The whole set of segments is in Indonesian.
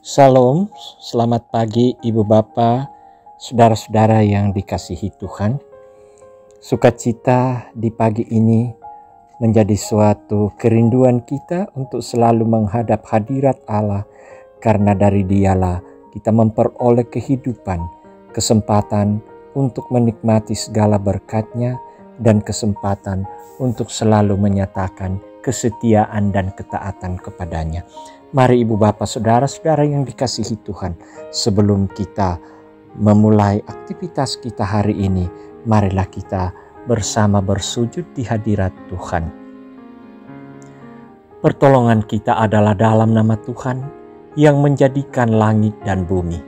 Shalom, selamat pagi Ibu Bapa, saudara-saudara yang dikasihi Tuhan. Sukacita di pagi ini menjadi suatu kerinduan kita untuk selalu menghadap hadirat Allah, karena dari Dialah kita memperoleh kehidupan, kesempatan untuk menikmati segala berkat-Nya, dan kesempatan untuk selalu menyatakan kesetiaan dan ketaatan kepadanya. Mari Ibu Bapa Saudara-saudara yang dikasihi Tuhan, sebelum kita memulai aktivitas kita hari ini, marilah kita bersama bersujud di hadirat Tuhan. Pertolongan kita adalah dalam nama Tuhan yang menjadikan langit dan bumi.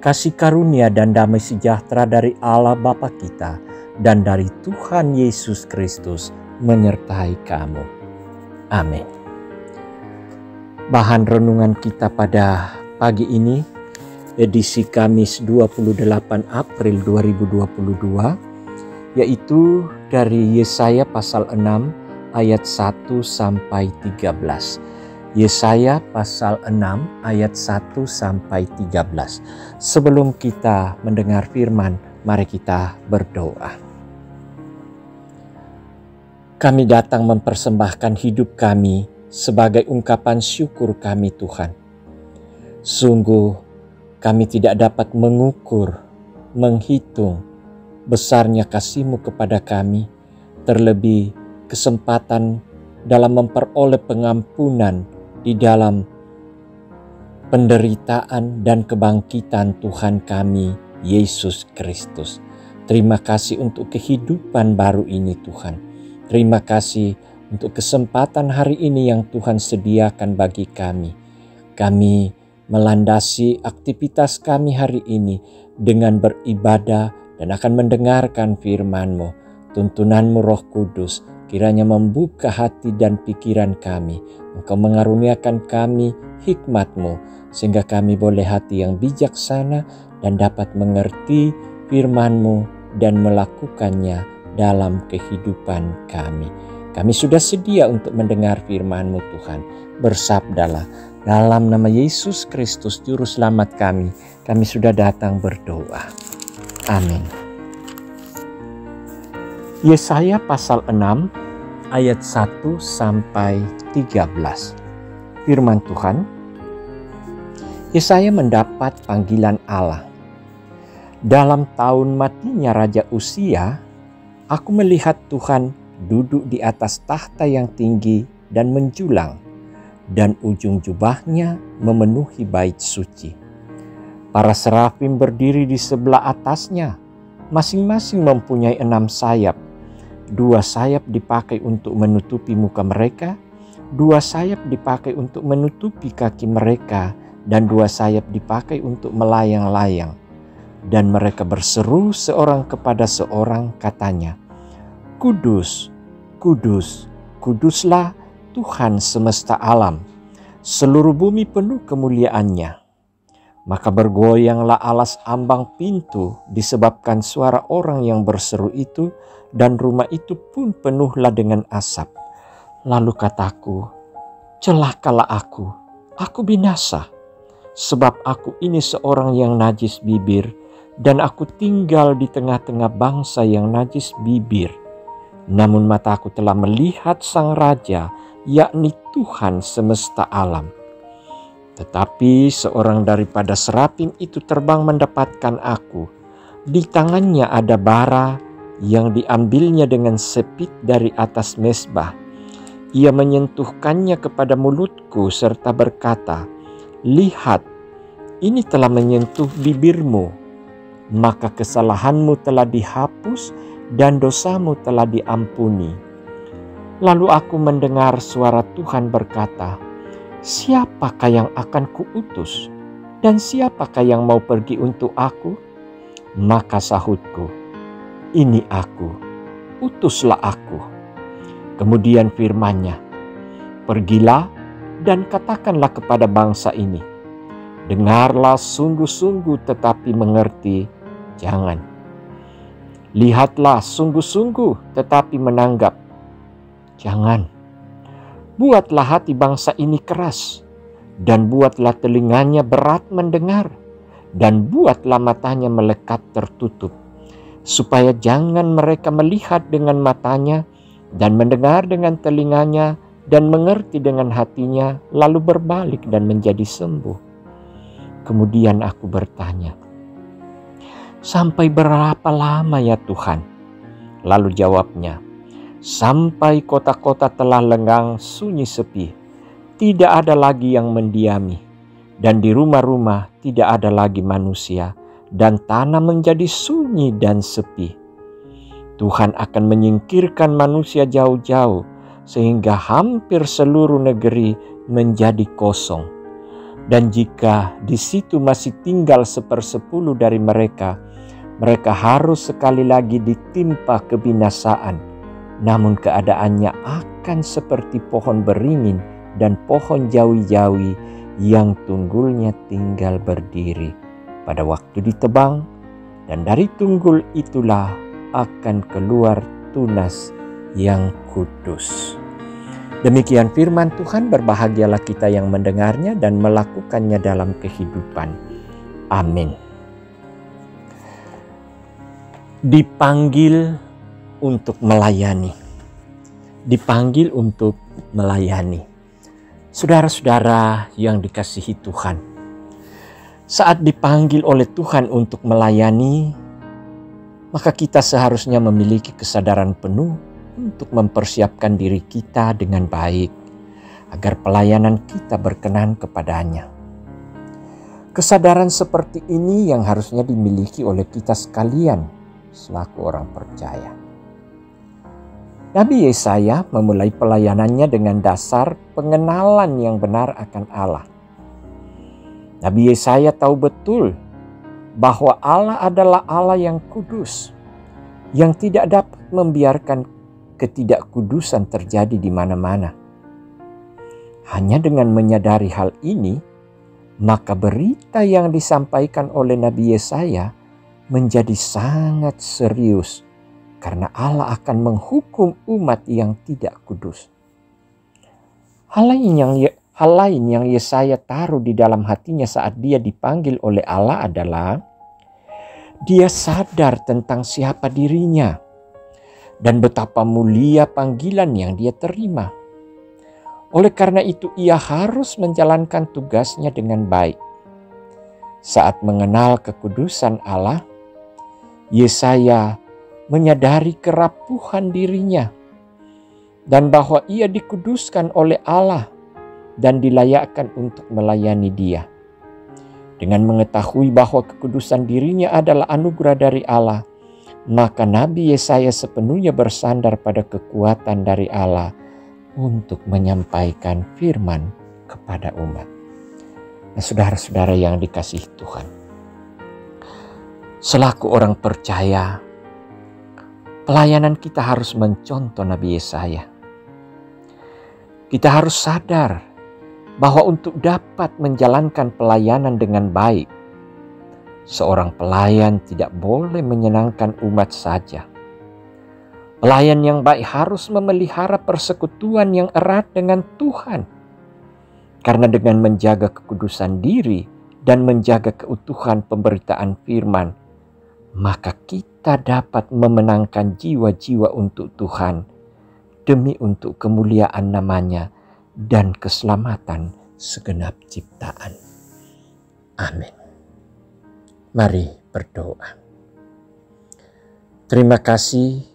Kasih karunia dan damai sejahtera dari Allah Bapa kita dan dari Tuhan Yesus Kristus menyertai kamu. Amin. Bahan renungan kita pada pagi ini, edisi Kamis 28 April 2022, yaitu dari Yesaya pasal 6 ayat 1 sampai 13. Yesaya pasal 6 ayat 1 sampai 13. Sebelum kita mendengar firman, mari kita berdoa. Kami datang mempersembahkan hidup kami sebagai ungkapan syukur kami, Tuhan. Sungguh kami tidak dapat mengukur, menghitung besarnya kasih-Mu kepada kami, terlebih kesempatan dalam memperoleh pengampunan di dalam penderitaan dan kebangkitan Tuhan kami, Yesus Kristus. Terima kasih untuk kehidupan baru ini, Tuhan. Terima kasih untuk kesempatan hari ini yang Tuhan sediakan bagi kami. Kami melandasi aktivitas kami hari ini dengan beribadah dan akan mendengarkan firman-Mu. Tuntunan-Mu Roh Kudus kiranya membuka hati dan pikiran kami. Engkau mengaruniakan kami hikmat-Mu sehingga kami boleh hati yang bijaksana dan dapat mengerti firman-Mu dan melakukannya dalam kehidupan kami. Kami sudah sedia untuk mendengar firman-Mu, Tuhan. Bersabdalah, dalam nama Yesus Kristus Juru Selamat kami sudah datang berdoa. Amin. Yesaya pasal 6 ayat 1 sampai 13. Firman Tuhan, Yesaya mendapat panggilan Allah. Dalam tahun matinya Raja Uzia, aku melihat Tuhan duduk di atas tahta yang tinggi dan menjulang, dan ujung jubahnya memenuhi bait suci. Para serafim berdiri di sebelah atasnya, masing-masing mempunyai 6 sayap. 2 sayap dipakai untuk menutupi muka mereka, 2 sayap dipakai untuk menutupi kaki mereka, dan 2 sayap dipakai untuk melayang-layang. Dan mereka berseru seorang kepada seorang, katanya, Kudus, Kudus, Kuduslah Tuhan semesta alam, seluruh bumi penuh kemuliaan-Nya. Maka bergoyanglah alas ambang pintu disebabkan suara orang yang berseru itu, dan rumah itu pun penuhlah dengan asap. Lalu kataku, celakalah aku binasa, sebab aku ini seorang yang najis bibir, dan aku tinggal di tengah-tengah bangsa yang najis bibir. Namun mataku telah melihat Sang Raja, yakni Tuhan semesta alam. Tetapi seorang daripada serafim itu terbang mendapatkan aku. Di tangannya ada bara yang diambilnya dengan sepit dari atas mezbah. Ia menyentuhkannya kepada mulutku serta berkata, Lihat, ini telah menyentuh bibirmu, maka kesalahanmu telah dihapus dan dosamu telah diampuni. Lalu aku mendengar suara Tuhan berkata, Siapakah yang akan kuutus? Dan siapakah yang mau pergi untuk aku? Maka sahutku, Ini aku, utuslah aku. Kemudian firman-Nya, Pergilah dan katakanlah kepada bangsa ini, dengarlah sungguh-sungguh tetapi mengerti jangan. Lihatlah sungguh-sungguh tetapi menanggap jangan. Buatlah hati bangsa ini keras, dan buatlah telinganya berat mendengar, dan buatlah matanya melekat tertutup, supaya jangan mereka melihat dengan matanya, dan mendengar dengan telinganya, dan mengerti dengan hatinya, lalu berbalik dan menjadi sembuh. Kemudian aku bertanya, sampai berapa lama ya Tuhan? Lalu jawabnya, sampai kota-kota telah lenggang sunyi sepi, tidak ada lagi yang mendiami, dan di rumah-rumah tidak ada lagi manusia, dan tanah menjadi sunyi dan sepi. Tuhan akan menyingkirkan manusia jauh-jauh, sehingga hampir seluruh negeri menjadi kosong. Dan jika di situ masih tinggal 1/10 dari mereka, mereka harus sekali lagi ditimpa kebinasaan. Namun keadaannya akan seperti pohon beringin dan pohon jawi-jawi yang tunggulnya tinggal berdiri pada waktu ditebang, dan dari tunggul itulah akan keluar tunas yang kudus. Demikian firman Tuhan, berbahagialah kita yang mendengarnya dan melakukannya dalam kehidupan. Amin. Dipanggil untuk melayani. Dipanggil untuk melayani. Saudara-saudara yang dikasihi Tuhan, saat dipanggil oleh Tuhan untuk melayani, maka kita seharusnya memiliki kesadaran penuh untuk mempersiapkan diri kita dengan baik, agar pelayanan kita berkenan kepadanya. Kesadaran seperti ini yang harusnya dimiliki oleh kita sekalian selaku orang percaya. Nabi Yesaya memulai pelayanannya dengan dasar pengenalan yang benar akan Allah. Nabi Yesaya tahu betul bahwa Allah adalah Allah yang kudus, yang tidak dapat membiarkan ketidakkudusan terjadi di mana-mana. Hanya dengan menyadari hal ini, maka berita yang disampaikan oleh Nabi Yesaya menjadi sangat serius, karena Allah akan menghukum umat yang tidak kudus. Hal lain yang Yesaya taruh di dalam hatinya saat dia dipanggil oleh Allah adalah dia sadar tentang siapa dirinya dan betapa mulia panggilan yang dia terima. Oleh karena itu ia harus menjalankan tugasnya dengan baik. Saat mengenal kekudusan Allah, Yesaya menyadari kerapuhan dirinya dan bahwa ia dikuduskan oleh Allah dan dilayakkan untuk melayani Dia. Dengan mengetahui bahwa kekudusan dirinya adalah anugerah dari Allah, maka Nabi Yesaya sepenuhnya bersandar pada kekuatan dari Allah untuk menyampaikan firman kepada umat. Nah, saudara-saudara yang dikasihi Tuhan, selaku orang percaya, pelayanan kita harus mencontoh Nabi Yesaya. Kita harus sadar bahwa untuk dapat menjalankan pelayanan dengan baik, seorang pelayan tidak boleh menyenangkan umat saja. Pelayan yang baik harus memelihara persekutuan yang erat dengan Tuhan. Karena dengan menjaga kekudusan diri dan menjaga keutuhan pemberitaan firman, maka kita dapat memenangkan jiwa-jiwa untuk Tuhan demi untuk kemuliaan namanya dan keselamatan segenap ciptaan. Amin. Mari berdoa. Terima kasih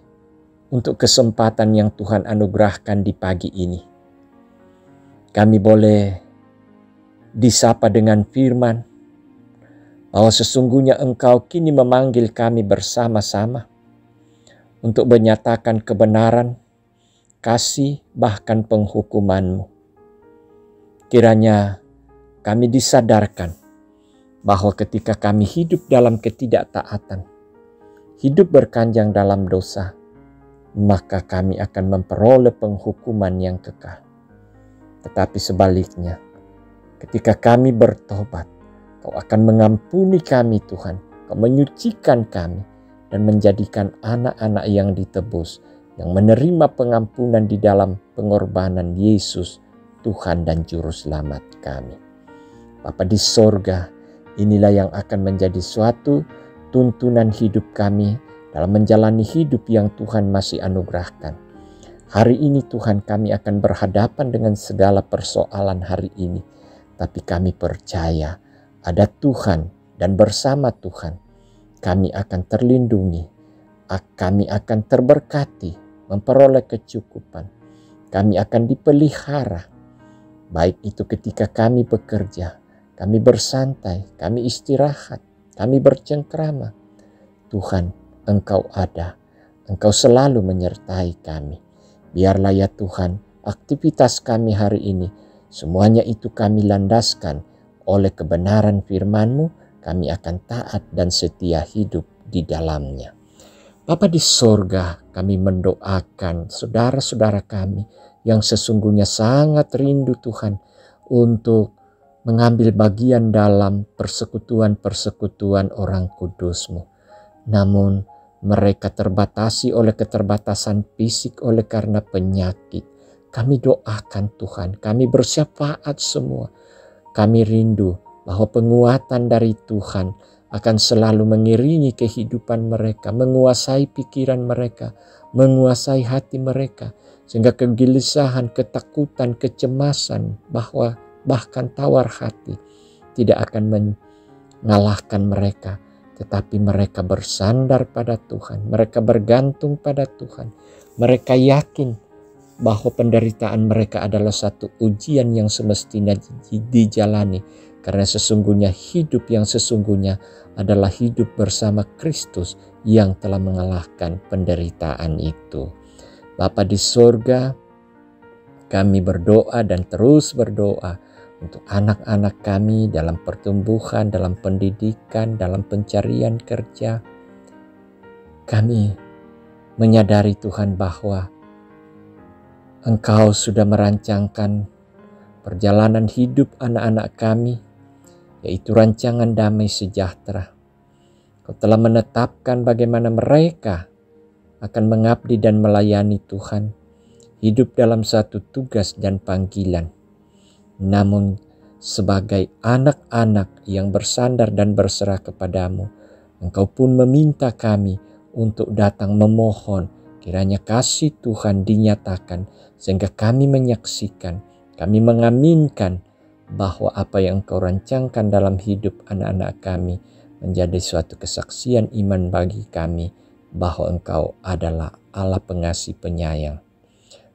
untuk kesempatan yang Tuhan anugerahkan di pagi ini. Kami boleh disapa dengan firman bahwa sesungguhnya Engkau kini memanggil kami bersama-sama untuk menyatakan kebenaran, kasih, bahkan penghukuman-Mu. Kiranya kami disadarkan bahwa ketika kami hidup dalam ketidaktaatan, hidup berkanjang dalam dosa, maka kami akan memperoleh penghukuman yang kekal. Tetapi sebaliknya, ketika kami bertobat, Kau akan mengampuni kami Tuhan, Kau menyucikan kami dan menjadikan anak-anak yang ditebus, yang menerima pengampunan di dalam pengorbanan Yesus, Tuhan dan Juru Selamat kami. Bapa di sorga, inilah yang akan menjadi suatu tuntunan hidup kami dalam menjalani hidup yang Tuhan masih anugerahkan. Hari ini Tuhan, kami akan berhadapan dengan segala persoalan hari ini. Tapi kami percaya ada Tuhan, dan bersama Tuhan kami akan terlindungi, kami akan terberkati, memperoleh kecukupan. Kami akan dipelihara, baik itu ketika kami bekerja, kami bersantai, kami istirahat, kami bercengkrama. Tuhan, Engkau ada, Engkau selalu menyertai kami. Biarlah ya Tuhan, aktivitas kami hari ini, semuanya itu kami landaskan oleh kebenaran firman-Mu. Kami akan taat dan setia hidup di dalamnya. Bapa di sorga, kami mendoakan saudara-saudara kami yang sesungguhnya sangat rindu Tuhan untuk mengambil bagian dalam persekutuan-persekutuan orang kudus-Mu. Namun mereka terbatasi oleh keterbatasan fisik oleh karena penyakit. Kami doakan Tuhan, kami bersyafaat semua. Kami rindu bahwa penguatan dari Tuhan akan selalu mengiringi kehidupan mereka, menguasai pikiran mereka, menguasai hati mereka, sehingga kegelisahan, ketakutan, kecemasan, bahkan tawar hati tidak akan mengalahkan mereka, tetapi mereka bersandar pada Tuhan, mereka bergantung pada Tuhan, mereka yakin bahwa penderitaan mereka adalah satu ujian yang semestinya dijalani. Karena sesungguhnya hidup yang sesungguhnya adalah hidup bersama Kristus yang telah mengalahkan penderitaan itu. Bapa di sorga, kami berdoa dan terus berdoa untuk anak-anak kami dalam pertumbuhan, dalam pendidikan, dalam pencarian kerja. Kami menyadari Tuhan bahwa Engkau sudah merancangkan perjalanan hidup anak-anak kami, yaitu rancangan damai sejahtera. Kau telah menetapkan bagaimana mereka akan mengabdi dan melayani Tuhan, hidup dalam satu tugas dan panggilan. Namun sebagai anak-anak yang bersandar dan berserah kepadamu, Engkau pun meminta kami untuk datang memohon, kiranya kasih Tuhan dinyatakan, sehingga kami menyaksikan, kami mengaminkan bahwa apa yang Engkau rancangkan dalam hidup anak-anak kami menjadi suatu kesaksian iman bagi kami bahwa Engkau adalah Allah pengasih penyayang.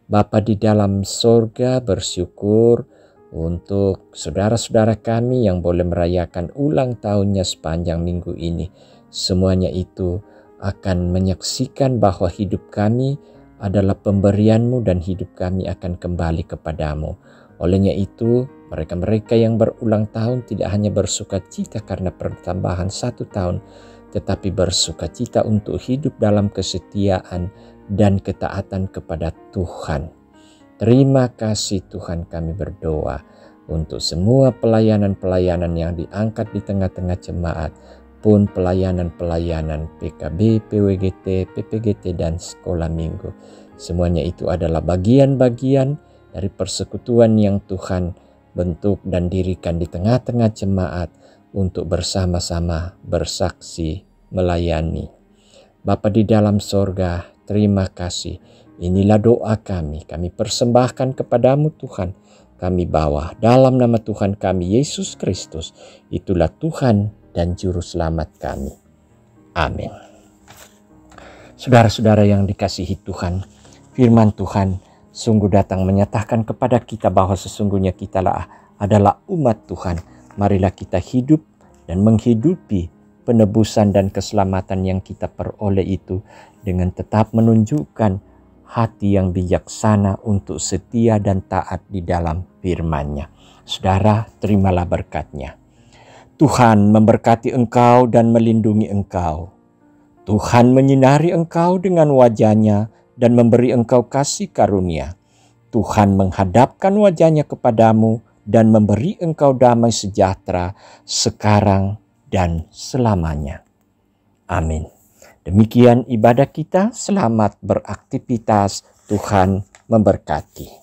Bapa di dalam sorga, bersyukur untuk saudara-saudara kami yang boleh merayakan ulang tahunnya sepanjang minggu ini. Semuanya itu akan menyaksikan bahwa hidup kami adalah pemberian-Mu dan hidup kami akan kembali kepadamu. Olehnya itu, mereka-mereka yang berulang tahun tidak hanya bersuka cita karena pertambahan 1 tahun, tetapi bersuka cita untuk hidup dalam kesetiaan dan ketaatan kepada Tuhan. Terima kasih Tuhan, kami berdoa untuk semua pelayanan-pelayanan yang diangkat di tengah-tengah jemaat, pun pelayanan-pelayanan PKB, PWGT, PPGT, dan sekolah minggu. Semuanya itu adalah bagian-bagian dari persekutuan yang Tuhan bentuk dan dirikan di tengah-tengah jemaat untuk bersama-sama bersaksi melayani. Bapa di dalam sorga, terima kasih. Inilah doa kami persembahkan kepadamu Tuhan. Kami bawa dalam nama Tuhan kami Yesus Kristus. Itulah Tuhan dan Juru Selamat kami. Amin. Saudara-saudara yang dikasihi Tuhan, firman Tuhan sungguh datang menyatakan kepada kita bahwa sesungguhnya kita adalah umat Tuhan. Marilah kita hidup dan menghidupi penebusan dan keselamatan yang kita peroleh itu dengan tetap menunjukkan hati yang bijaksana untuk setia dan taat di dalam firman-Nya. Saudara, terimalah berkat-Nya. Tuhan memberkati engkau dan melindungi engkau. Tuhan menyinari engkau dengan wajah-Nya dan memberi engkau kasih karunia. Tuhan menghadapkan wajah-Nya kepadamu dan memberi engkau damai sejahtera sekarang dan selamanya. Amin. Demikian ibadah kita. Selamat beraktivitas. Tuhan memberkati.